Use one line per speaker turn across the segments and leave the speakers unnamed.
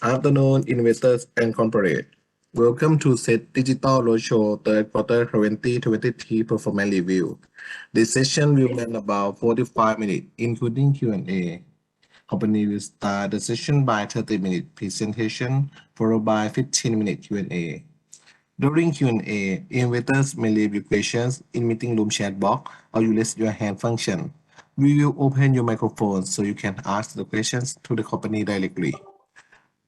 Afternoon, investors and corporate. Welcome to SET Digital Roadshow third quarter 2023 performance review. This session will run about 45 minutes, including Q&A. Company will start the session by 30-minute presentation, followed by 15-minute Q&A. During Q&A, investors may leave your questions in meeting room chat box or you raise your hand function. We will open your microphone so you can ask the questions to the company directly.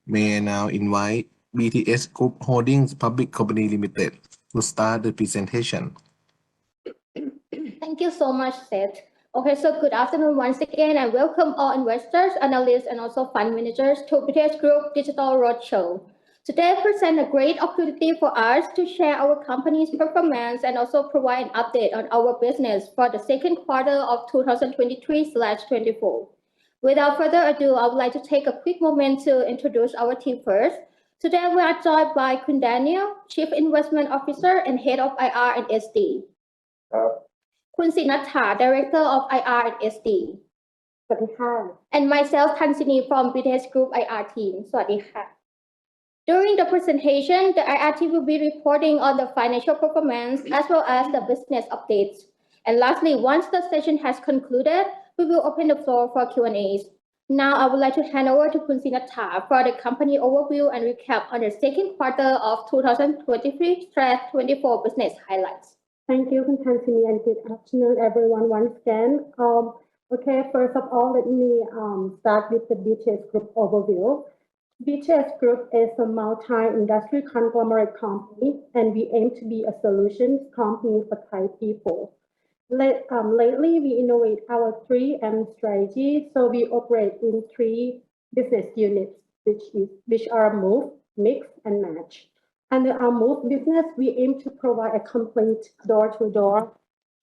May I now invite BTS Group Holdings Public Company Limited to start the presentation.
Thank you so much, Seth. Okay, so good afternoon once again and welcome all investors, analysts, and also fund managers to BTS Group Digital Roadshow. Today present a great opportunity for us to share our company's performance and also provide an update on our business for the second quarter of 2023/24. Without further ado, I would like to take a quick moment to introduce our team first. Today we are joined by Kun Daniel, Chief Investment Officer and Head of IR and SD. Kun Sinattha, Director of IR and SD. And myself, Tansini from BTS Group IR team. During the presentation, the IR team will be reporting on the financial performance as well as the business updates. And lastly, once the session has concluded, we will open the floor for Q&As. Now, I would like to hand over to Kun Sinattha for the company overview and recap on the second quarter of 2023/24 business highlights.
Thank you, Tansini, and good afternoon, everyone, once again. Okay, first of all, let me start with the BTS Group overview. BTS Group is a multi-industry conglomerate company, and we aim to be a solutions company for Thai people. Lately, we innovate our 3M strategy, so we operate in 3 business units, which are Move, Mix, and Match. Under our Move business, we aim to provide a complete door-to-door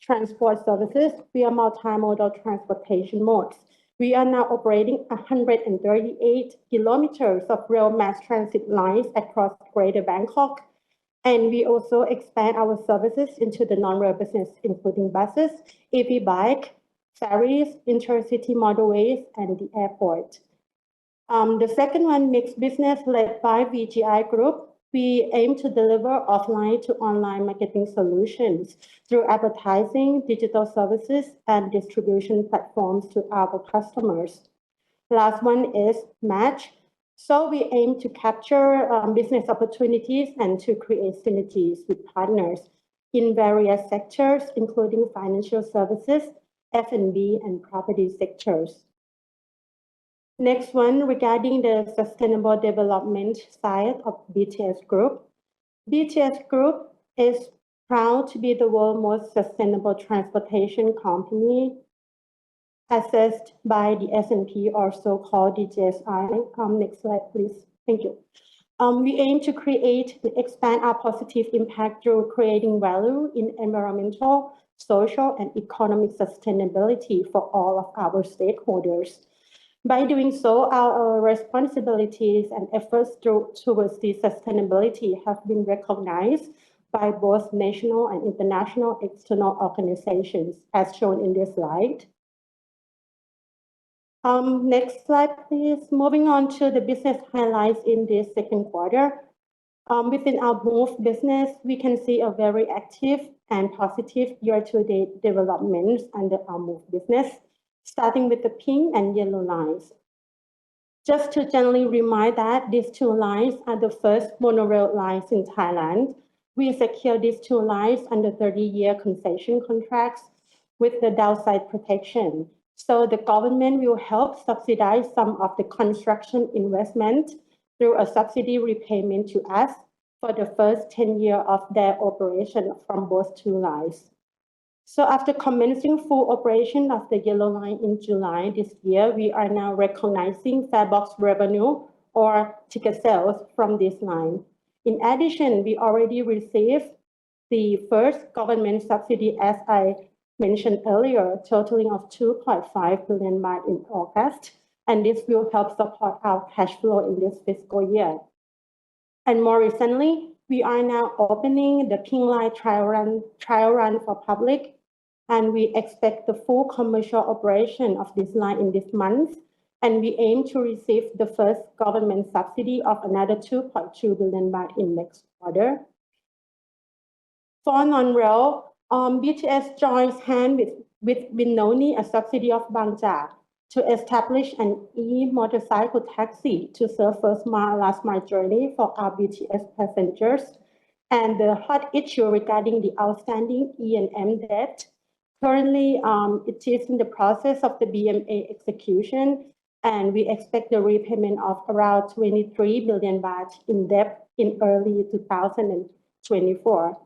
transport services via multimodal transportation modes. We are now operating 138 kilometers of rail mass transit lines across Greater Bangkok. And we also expand our services into the non-rail business, including buses, EV bike, ferries, intercity motorways, and the airport. The second one, Mix business led by VGI Group. We aim to deliver offline to online marketing solutions through advertising, digital services, and distribution platforms to our customers. Last one is Match. So we aim to capture business opportunities and to create synergies with partners in various sectors, including financial services, F&B, and property sectors. Next one, regarding the sustainable development side of BTS Group. BTS Group is proud to be the world's most sustainable transportation company assessed by the S&P or so-called DJSI. Next slide, please. Thank you. We aim to create and expand our positive impact through creating value in environmental, social, and economic sustainability for all of our stakeholders. By doing so, our responsibilities and efforts towards the sustainability have been recognized by both national and international external organizations, as shown in this slide. Next slide, please. Moving on to the business highlights in this second quarter. Within our Move business, we can see a very active and positive year-to-date developments under our Move business, starting with the pink and yellow lines. Just to generally remind that these 2 lines are the first monorail lines in Thailand. We secured these 2 lines under 30-year concession contracts with the downside protection. So the government will help subsidize some of the construction investment through a subsidy repayment to us for the first 10 years of their operation from both 2 lines. So after commencing full operation of the yellow line in July this year, we are now recognizing farebox revenue or ticket sales from this line. In addition, we already received the first government subsidy, as I mentioned earlier, totaling of 2.5 billion baht in August, and this will help support our cash flow in this fiscal year. And more recently, we are now opening the Pink Line trial run for public, and we expect the full commercial operation of this line in this month. and we aim to receive the first government subsidy of another 2.2 billion baht in next quarter. For NonReal, BTS joins hands with Vinoni, a subsidiary of Bangja, to establish an e-motorcycle taxi to serve first mile, last mile journey for our BTS passengers. And the hot issue regarding the outstanding E&M debt. Currently, it is in the process of the BMA execution, and we expect the repayment of around 23 billion baht in debt in early 2024.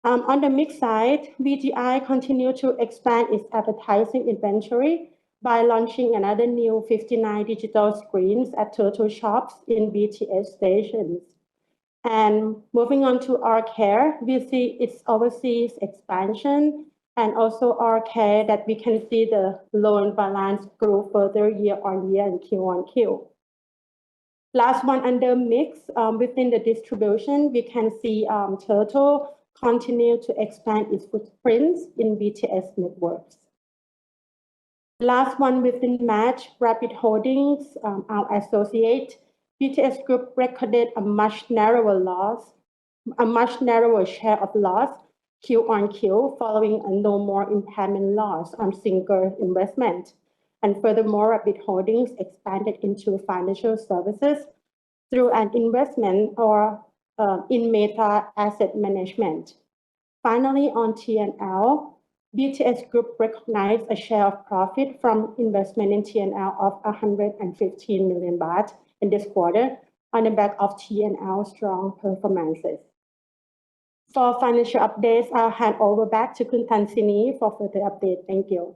On the mix side, BGI continued to expand its advertising inventory by launching another new 59 digital screens at Turtle shops in BTS stations. And moving on to our care, we see its overseas expansion and also our care that we can see the loan balance grow further year on year and Q on Q. Last one under mix, within the distribution, we can see Turtle continue to expand its footprints in BTS networks. Last one within Match, Rapid Holdings, our associate, BTS Group recorded a much narrower share of loss Q on Q following a no more impairment loss on single investment. And furthermore, Rapid Holdings expanded into financial services through an investment in Meta Asset Management. Finally, on T&L, BTS Group recognized a share of profit from investment in T&L of 115 million baht in this quarter on the back of T&L strong performances. For financial updates, I'll hand over back to Khun Tansini for further update. Thank you.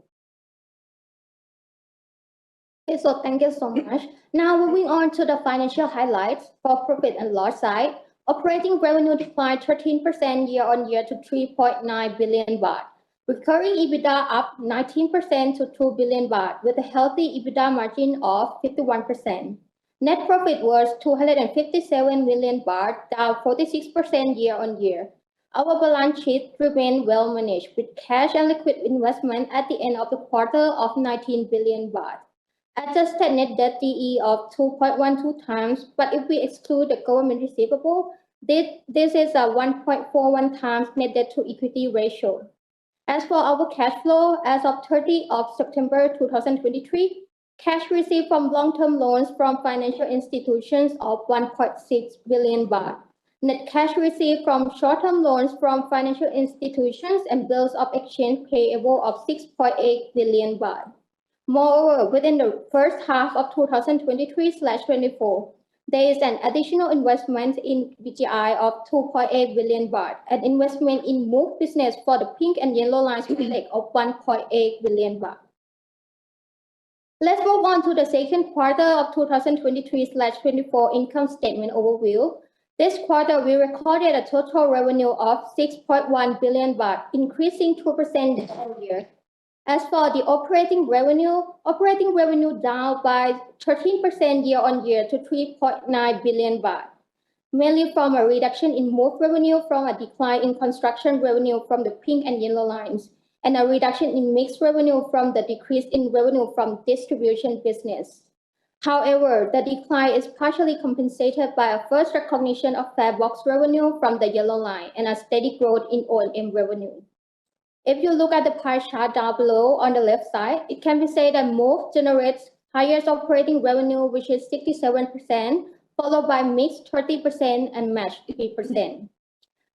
Okay, so thank you so much. Now moving on to the financial highlights for profit and loss side. Operating revenue declined 13% year-on-year to 3.9 billion baht. Recurring EBITDA up 19% to 2 billion baht with a healthy EBITDA margin of 51%. Net profit was 257 million baht, down 46% year-on-year. Our balance sheet remained well managed with cash and liquid investment at the end of the quarter of 19 billion baht. Adjusted net debt DE of 2.12 times, but if we exclude the government receivable, this is a 1.41 times net debt to equity ratio. As for our cash flow, as of 30th of September 2023, cash received from long-term loans from financial institutions of 1.6 billion baht. Net cash received from short-term loans from financial institutions and bills of exchange payable of 6.8 billion baht. Moreover, within the first half of 2023/24, there is an additional investment in BGI of 2.8 billion baht, an investment in Move business for the Pink and Yellow Lines project of 1.8 billion baht. Let's move on to the second quarter of 2023/24 income statement overview. This quarter, we recorded a total revenue of 6.1 billion baht, increasing 2% year-on-year. As for the operating revenue down by 13% year-on-year to 3.9 billion baht, mainly from a reduction in Move revenue from a decline in construction revenue from the Pink and Yellow Lines, and a reduction in Mix revenue from the decrease in revenue from distribution business. However, the decline is partially compensated by a first recognition of fare box revenue from the Yellow Line and a steady growth in O&M revenue. If you look at the pie chart down below on the left side, it can be said that Move generates highest operating revenue, which is 67%, followed by Mix 30% and Match 3%.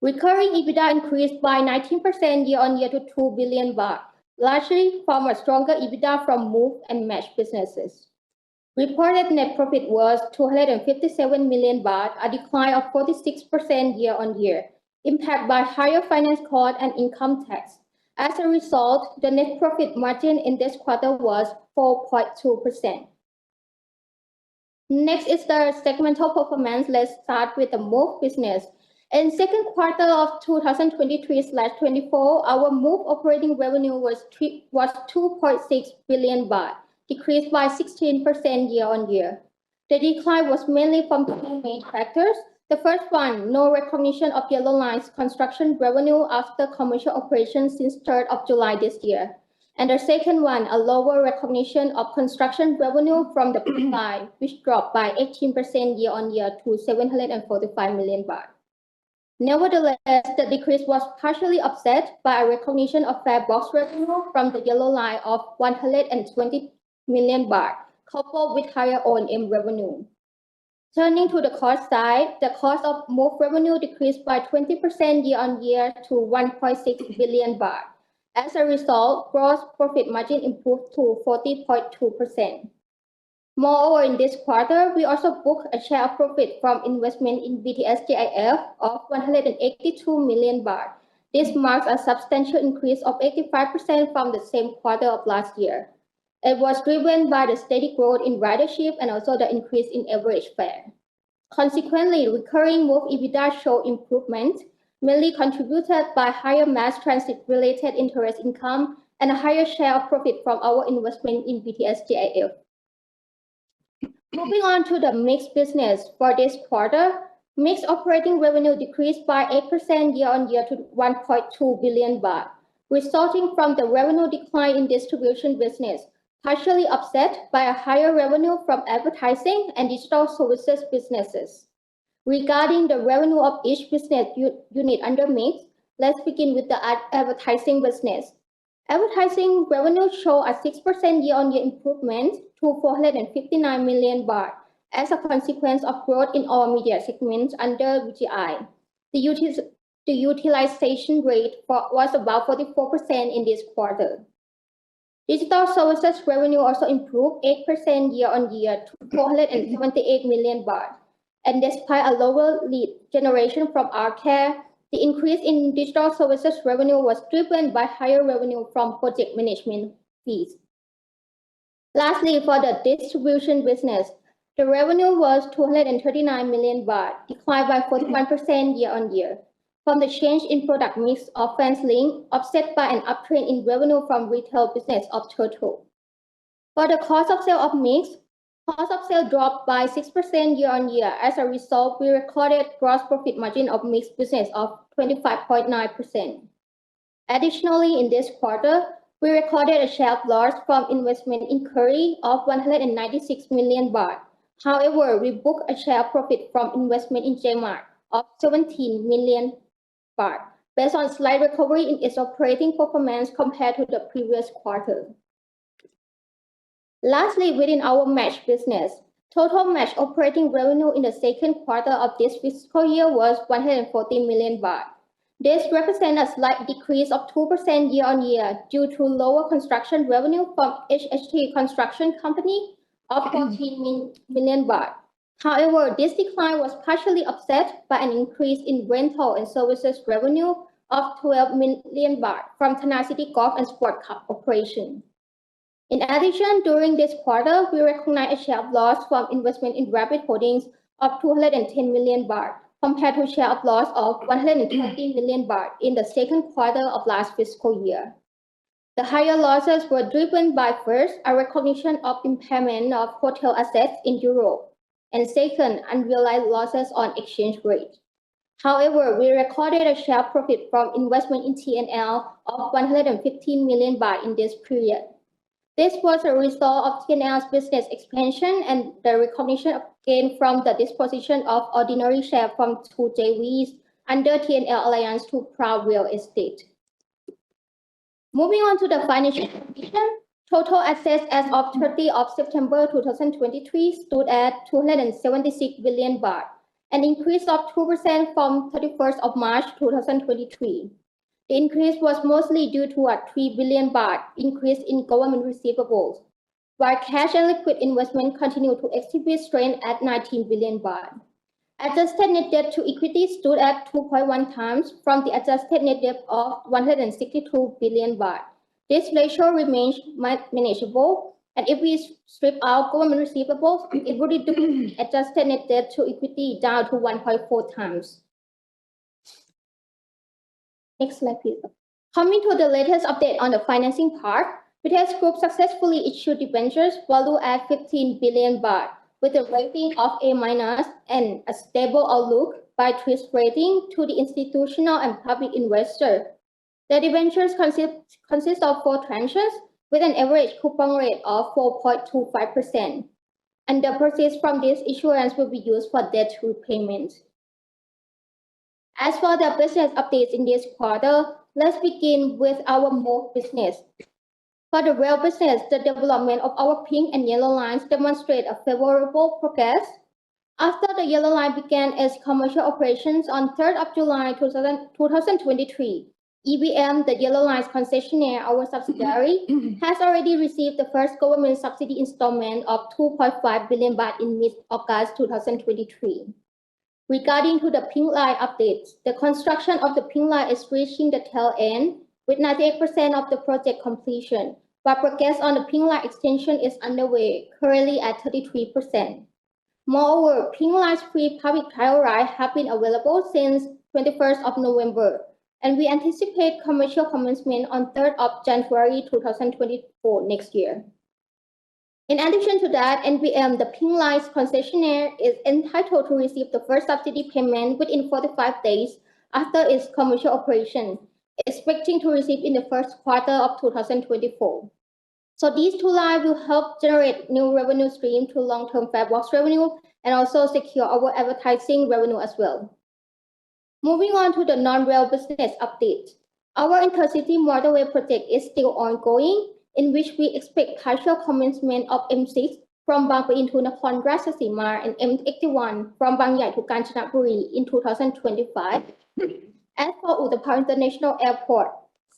Recurring EBITDA increased by 19% year-on-year to 2 billion baht, largely from a stronger EBITDA from Move and Match businesses. Reported net profit was 257 million baht, a decline of 46% year-on-year, impacted by higher finance cost and income tax. As a result, the net profit margin in this quarter was 4.2%. Next is the segmental performance. Let's start with the Move business. In second quarter of 2023/24, our Move operating revenue was 2.6 billion baht, decreased by 16% year-on-year. The decline was mainly from two main factors. The first one, no recognition of Yellow Line's construction revenue after commercial operations since 3rd of July this year. And the second one, a lower recognition of construction revenue from the pipeline, which dropped by 18% year-on-year to 745 million baht. Nevertheless, the decrease was partially offset by a recognition of fare box revenue from the yellow line of 120 million baht, coupled with higher O&M revenue. Turning to the cost side, the cost of move revenue decreased by 20% year-on-year to 1.6 billion baht. As a result, gross profit margin improved to 40.2%. Moreover, in this quarter, we also booked a share of profit from investment in BTS GIF of 182 million baht. This marks a substantial increase of 85% from the same quarter of last year. It was driven by the steady growth in ridership and also the increase in average fare. Consequently, recurring move EBITDA showed improvement, mainly contributed by higher mass transit-related interest income and a higher share of profit from our investment in BTS GIF. Moving on to the Mix business for this quarter, Mix operating revenue decreased by 8% year-on-year to 1.2 billion baht, resulting from the revenue decline in distribution business, partially offset by a higher revenue from advertising and digital services businesses. Regarding the revenue of each business unit under Mix, let's begin with the advertising business. Advertising revenue showed a 6% year-on-year improvement to 459 million baht as a consequence of growth in all media segments under VGI. The utilization rate was about 44% in this quarter. Digital services revenue also improved 8% year-on-year to 478 million baht. And despite a lower lead generation from R-Care, the increase in digital services revenue was driven by higher revenue from project management fees. Lastly, for the distribution business, the revenue was 239 million baht, declined by 41% year-on-year, from the change in product mix of FansLink, offset by an uptrend in revenue from retail business of Turtle. For the cost of sale of Mix, cost of sale dropped by 6% year-on-year. As a result, we recorded gross profit margin of Mix business of 25.9%. Additionally, in this quarter, we recorded a share of loss from investment in Curry of 196 million baht. However, we booked a share of profit from investment in Jmart of 17 million baht, based on slight recovery in its operating performance compared to the previous quarter. Lastly, within our Match business, total Match operating revenue in the second quarter of this fiscal year was 140 million baht. This represents a slight decrease of 2% year-on-year due to lower construction revenue from HHT Construction Company of 14 million baht. However, this decline was partially offset by an increase in rental and services revenue of 12 million baht from Thana City Golf and Sport Club operation. In addition, during this quarter, we recognized a share of loss from investment in Rapid Holdings of 210 million baht, compared to a share of loss of 120 million baht in the second quarter of last fiscal year. The higher losses were driven by, first, a recognition of impairment of hotel assets in Europe, and second, unrealized losses on exchange rate. However, we recorded a share profit from investment in TNL of 115 million baht in this period. This was a result of TNL's business expansion and the recognition of gain from the disposition of ordinary share from two JVs under TNL Alliance to Proud Real Estate. Moving on to the financial condition, total assets as of 30 of September 2023 stood at 276 billion baht, an increase of 2% from 31st of March 2023. The increase was mostly due to a 3 billion baht increase in government receivables, while cash and liquid investment continued to exhibit strength at 19 billion baht. Adjusted net debt to equity stood at 2.1 times from the adjusted net debt of 162 billion baht. This ratio remains manageable, and if we strip out government receivables, it would reduce adjusted net debt to equity down to 1.4 times. Next slide, please. Coming to the latest update on the financing part, BTS Group successfully issued debentures valued at 15 billion baht with a rating of A- and a stable outlook by TRIS rating to the institutional and public investor. The debentures consist of 4 tranches with an average coupon rate of 4.25%, and the proceeds from this issuance will be used for debt repayment. As for the business updates in this quarter, let's begin with our MOVE business. For the rail business, the development of our pink and yellow lines demonstrate a favorable progress. After the yellow line began its commercial operations on 3rd of July 2023, EVM, the yellow line's concessionaire, our subsidiary, has already received the first government subsidy installment of 2.5 billion baht in mid-August 2023. Regarding to the pink line updates, the construction of the pink line is reaching the tail end with 98% of the project completion, while progress on the pink line extension is underway, currently at 33%. Moreover, pink line's free public trial ride have been available since 21st of November, and we anticipate commercial commencement on 3rd of January 2024 next year. In addition to that, NVM, the pink line's concessionaire, is entitled to receive the first subsidy payment within 45 days after its commercial operation, expecting to receive in the first quarter of 2024. So these 2 lines will help generate new revenue stream to long-term fare box revenue and also secure our advertising revenue as well. Moving on to the non-rail business update. Our intercity motorway project is still ongoing, in which we expect partial commencement of M6 from Bang Pain to Nakhon Ratchasima and M81 from Bang Yai to Kanchanaburi in 2025. As for Utapao International Airport,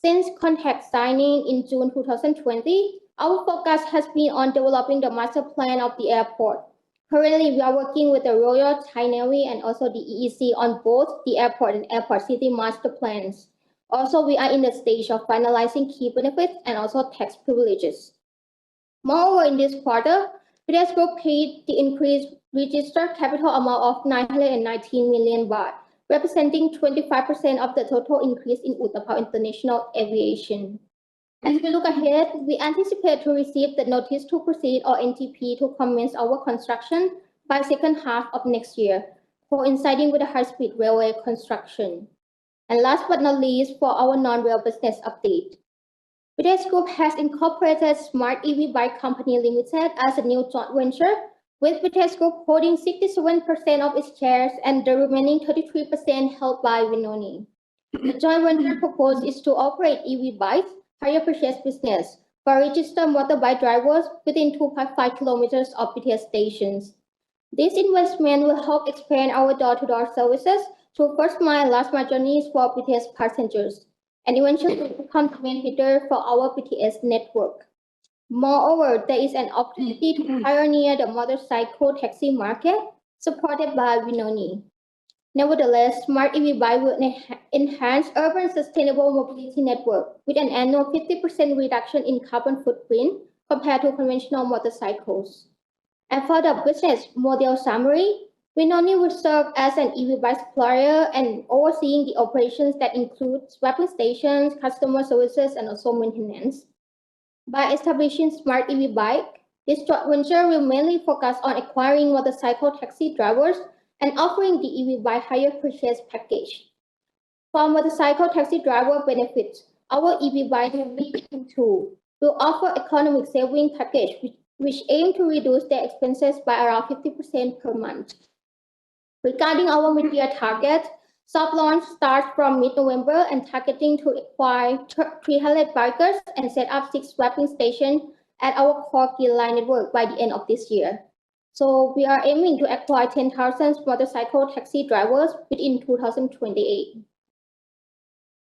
since contract signing in June 2020, our focus has been on developing the master plan of the airport. Currently, we are working with the Royal Thai Navy and also the EEC on both the airport and airport city master plans. Also, we are in the stage of finalizing key benefits and also tax privileges. Moreover, in this quarter, BTS Group paid the increased registered capital amount of 919 million baht, representing 25% of the total increase in Utapao International Aviation. As we look ahead, we anticipate to receive the notice to proceed or NTP to commence our construction by second half of next year, coinciding with the high-speed railway construction. And last but not least, for our non-rail business update, BTS Group has incorporated Smart EV Bike Company Limited as a new joint venture, with BTS Group holding 67% of its shares and the remaining 33% held by Vinoni. The joint venture proposed is to operate EV bikes, hire purchase business for registered motorbike drivers within 2.5 kilometers of BTS stations. This investment will help expand our door-to-door services through first-mile, last-mile journeys for BTS passengers, and eventually become the main feeder for our BTS network. Moreover, there is an opportunity to pioneer the motorcycle taxi market supported by Vinoni. Nevertheless, Smart EV Bike will enhance urban sustainable mobility network with an annual 50% reduction in carbon footprint compared to conventional motorcycles. And for the business model summary, Vinoni will serve as an EV bike supplier and overseeing the operations that include swapping stations, customer services, and also maintenance. By establishing Smart EV Bike, this joint venture will mainly focus on acquiring motorcycle taxi drivers and offering the EV bike hire purchase package. For motorcycle taxi driver benefits, our EV bike will offer economic saving package which aim to reduce their expenses by around 50% per month. Regarding our media target, soft launch starts from mid-November and targeting to acquire 300 bikers and set up 6 swapping stations at our core key line network by the end of this year. So we are aiming to acquire 10,000 motorcycle taxi drivers within 2028.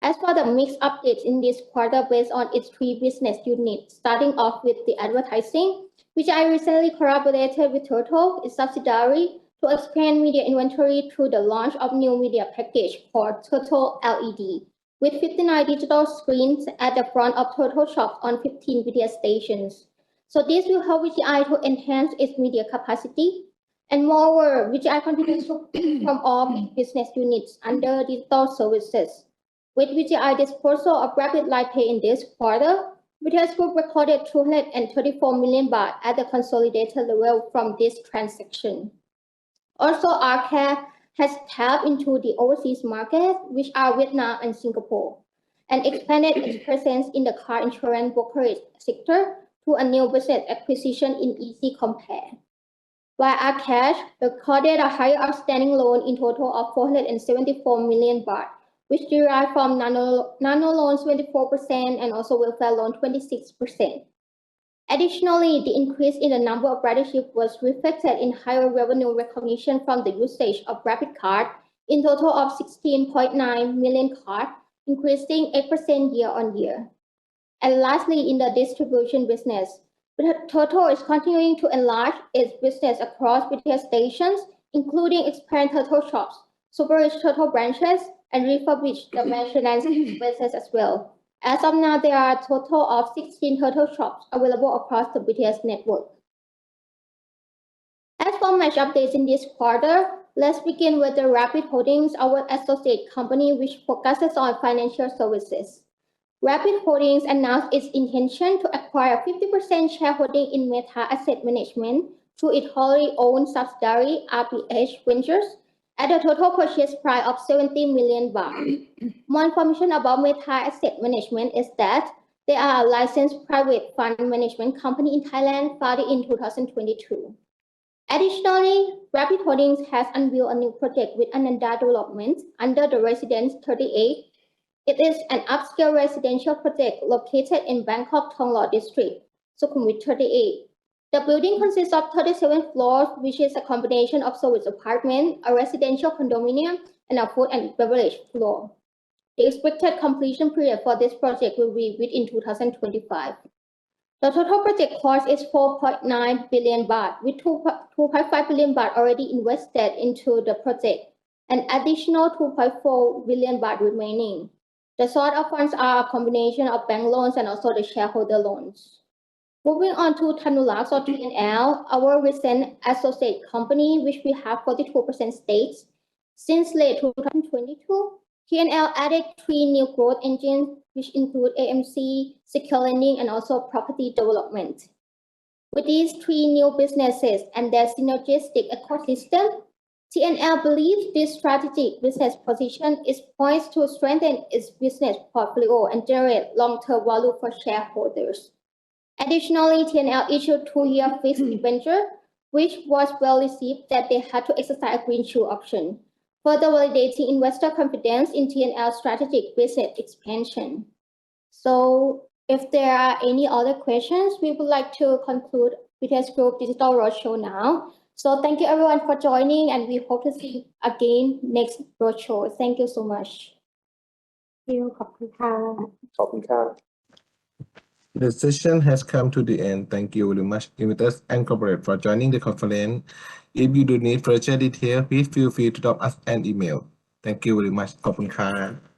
As for the mix updates in this quarter based on its 3 business units, starting off with the advertising, which I recently collaborated with Total, its subsidiary, to expand media inventory through the launch of new media package called Total LED, with 59 digital screens at the front of Total shops on 15 BTS stations. So this will help VGI to enhance its media capacity. And moreover, VGI continues to from all business units under digital services. With VGI disposal of Rapid Light Pay in this quarter, BTS Group recorded 234 million baht at the consolidated level from this transaction. Also, Arcare has tapped into the overseas market, which are Vietnam and Singapore. and expanded its presence in the car insurance brokerage sector through a new business acquisition in Easy Compare. While Cash recorded a higher outstanding loan in total of 474 million baht, which derived from nano loans 24% and also welfare loan 26%. Additionally, the increase in the number of ridership was reflected in higher revenue recognition from the usage of Rapid Card, in total of 16.9 million cards, increasing 8% year-on-year. And lastly, in the distribution business, Toto is continuing to enlarge its business across BTS stations, including expand Toto shops, Super Rich Toto branches, and refurbish the maintenance business as well. As of now, there are a total of 16 Toto shops available across the BTS network. As for match updates in this quarter, let's begin with the Rapid Holdings, our associate company, which focuses on financial services. Rapid Holdings announced its intention to acquire 50% shareholding in Meta Asset Management through its wholly owned subsidiary RPH Ventures at a total purchase price of 70 million baht. More information about Meta Asset Management is that they are a licensed private fund management company in Thailand founded in 2022. Additionally, Rapid Holdings has unveiled a new project with Ananda Development under the Residence 38. It is an upscale residential project located in Bangkok Thonglor District, Sukhumvit 38. The building consists of 37 floors, which is a combination of service apartment, a residential condominium, and a food and beverage floor. The expected completion period for this project will be within 2025. The total project cost is 4.9 billion baht, with 2.5 billion baht already invested into the project, and additional 2.4 billion baht remaining. The source of funds are a combination of bank loans and also the shareholder loans. Moving on to Thanulux or TNL, our recent associate company, which we have 42% stakes. Since late 2022, TNL added 3 new growth engines, which include AMC, secure lending, and also property development. With these 3 new businesses and their synergistic ecosystem, TNL believes this strategic business position is poised to strengthen its business portfolio and generate long-term value for shareholders. Additionally, TNL issued 2-year fixed debenture, which was well received that they had to exercise a green shoe option, further validating investor confidence in TNL's strategic business expansion. So if there are any other questions, we would like to conclude BTS Group Digital Roadshow now. So thank you everyone for joining, and we hope to see you again next roadshow. Thank you so much.
The session has come to the end. Thank you very much, investors and corporate, for joining the conference. If you do need further detail, please feel free to drop us an email. Thank you very much. ขอบคุณครับ